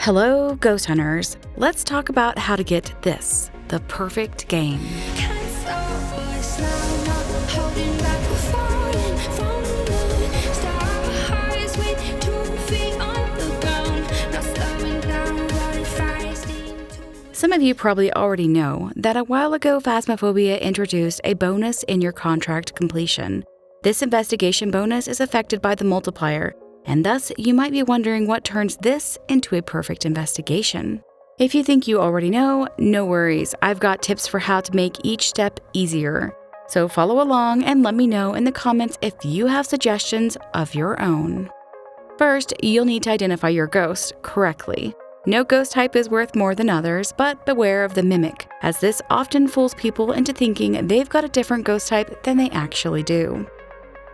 Hello, ghost hunters. Let's talk about how to get this, the perfect game. Some of you probably already know that a while ago Phasmophobia introduced a bonus in your contract completion. This investigation bonus is affected by the multiplier, and thus you might be wondering what turns this into a perfect investigation. If you think you already know, no worries, I've got tips for how to make each step easier. So follow along and let me know in the comments if you have suggestions of your own. First, you'll need to identify your ghost correctly. No ghost type is worth more than others, but beware of the mimic, as this often fools people into thinking they've got a different ghost type than they actually do.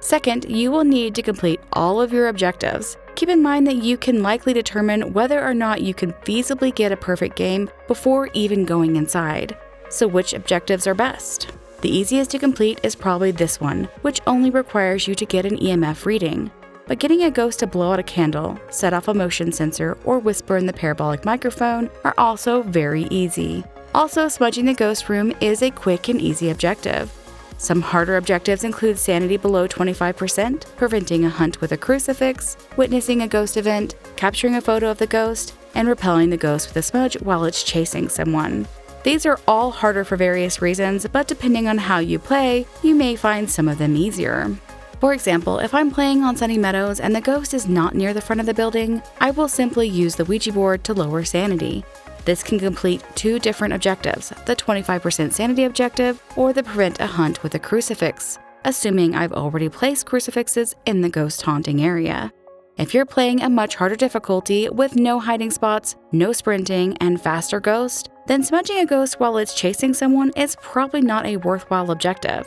Second, you will need to complete all of your objectives. Keep in mind that you can likely determine whether or not you can feasibly get a perfect game before even going inside. So which objectives are best? The easiest to complete is probably this one, which only requires you to get an EMF reading. But getting a ghost to blow out a candle, set off a motion sensor, or whisper in the parabolic microphone are also very easy. Also, smudging the ghost room is a quick and easy objective. Some harder objectives include sanity below 25%, preventing a hunt with a crucifix, witnessing a ghost event, capturing a photo of the ghost, and repelling the ghost with a smudge while it's chasing someone. These are all harder for various reasons, but depending on how you play, you may find some of them easier. For example, if I'm playing on sunny meadows and the ghost is not near the front of the building, I will simply use the Ouija board to lower sanity. This can complete two different objectives, the 25% sanity objective or the prevent a hunt with a crucifix, assuming I've already placed crucifixes in the ghost haunting area. If you're playing a much harder difficulty with no hiding spots, no sprinting, and faster ghost, then smudging a ghost while it's chasing someone is probably not a worthwhile objective.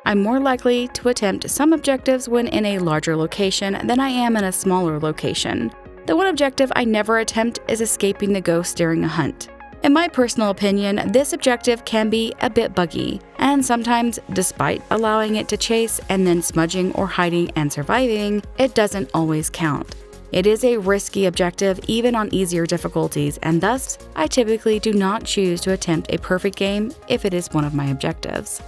I'm more likely to attempt some objectives when in a larger location than I am in a smaller location. The one objective I never attempt is escaping the ghost during a hunt. In my personal opinion, this objective can be a bit buggy, and sometimes, despite allowing it to chase and then smudging or hiding and surviving, it doesn't always count. It is a risky objective even on easier difficulties, and thus, I typically do not choose to attempt a perfect game if it is one of my objectives.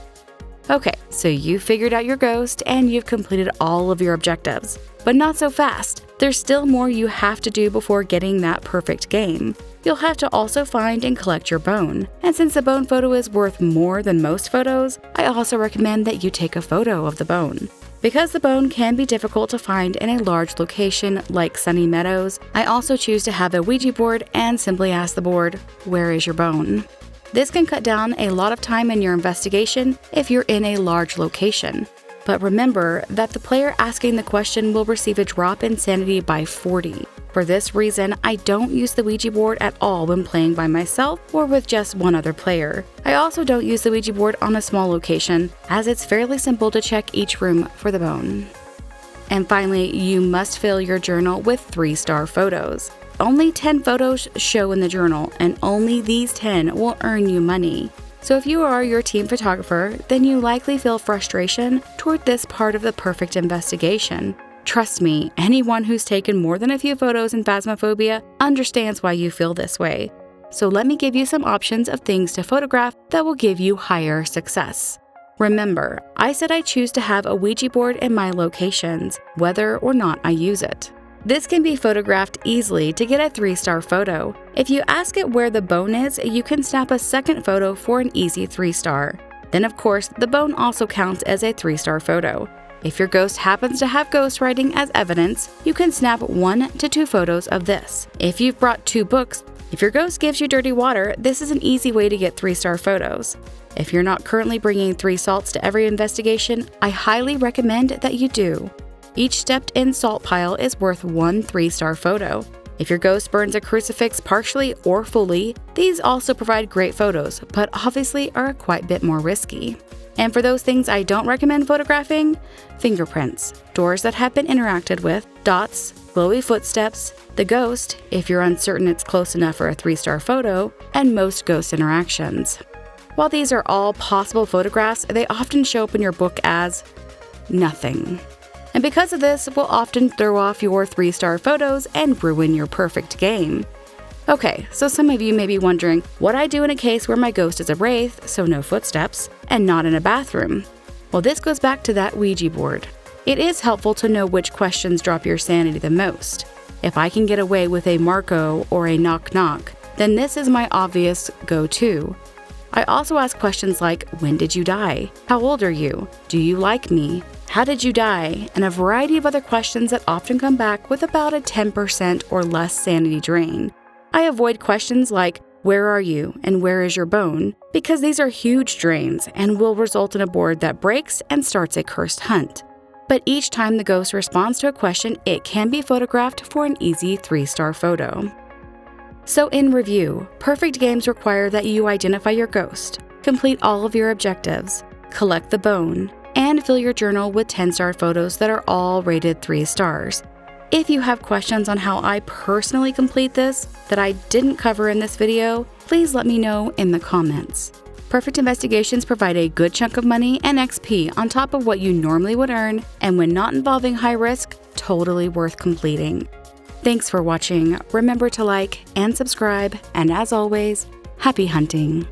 Okay, so you figured out your ghost and you've completed all of your objectives. But not so fast. There's still more you have to do before getting that perfect game. You'll have to also find and collect your bone. And since the bone photo is worth more than most photos, I also recommend that you take a photo of the bone. Because the bone can be difficult to find in a large location like sunny meadows, I also choose to have a Ouija board and simply ask the board, "Where is your bone?" This can cut down a lot of time in your investigation if you're in a large location. But remember that the player asking the question will receive a drop in sanity by 40. For this reason, I don't use the Ouija board at all when playing by myself or with just one other player. I also don't use the Ouija board on a small location, as it's fairly simple to check each room for the bone. And finally, you must fill your journal with 3-star photos. Only 10 photos show in the journal, and only these 10 will earn you money. So if you are your team photographer, then you likely feel frustration toward this part of the perfect investigation. Trust me, anyone who's taken more than a few photos in Phasmophobia understands why you feel this way. So let me give you some options of things to photograph that will give you higher success. Remember, I said I choose to have a Ouija board in my locations, whether or not I use it. This can be photographed easily to get a 3-star photo. If you ask it where the bone is, you can snap a second photo for an easy 3-star. Then of course, the bone also counts as a 3-star photo. If your ghost happens to have ghostwriting as evidence, you can snap 1 to 2 photos of this. If you've brought 2 books, if your ghost gives you dirty water, this is an easy way to get 3-star photos. If you're not currently bringing 3 salts to every investigation, I highly recommend that you do. Each stepped-in salt pile is worth 1 3-star photo. If your ghost burns a crucifix partially or fully, these also provide great photos, but obviously are quite a bit more risky. And for those things I don't recommend photographing, fingerprints, doors that have been interacted with, dots, glowy footsteps, the ghost, if you're uncertain it's close enough for a 3-star photo, and most ghost interactions. While these are all possible photographs, they often show up in your book as nothing. And because of this, will often throw off your 3-star photos and ruin your perfect game. Okay, so some of you may be wondering what I do in a case where my ghost is a wraith, so no footsteps, and not in a bathroom. Well, this goes back to that Ouija board. It is helpful to know which questions drop your sanity the most. If I can get away with a Marco or a knock knock, then this is my obvious go-to. I also ask questions like, when did you die? How old are you? Do you like me? How did you die? And a variety of other questions that often come back with about a 10% or less sanity drain. I avoid questions like, where are you and where is your bone? Because these are huge drains and will result in a board that breaks and starts a cursed hunt. But each time the ghost responds to a question, it can be photographed for an easy 3-star photo. So in review, perfect games require that you identify your ghost, complete all of your objectives, collect the bone, and fill your journal with 10-star photos that are all rated 3 stars. If you have questions on how I personally complete this that I didn't cover in this video, please let me know in the comments. Perfect investigations provide a good chunk of money and XP on top of what you normally would earn, and when not involving high risk, totally worth completing. Thanks for watching. Remember to like and subscribe, and as always, happy hunting!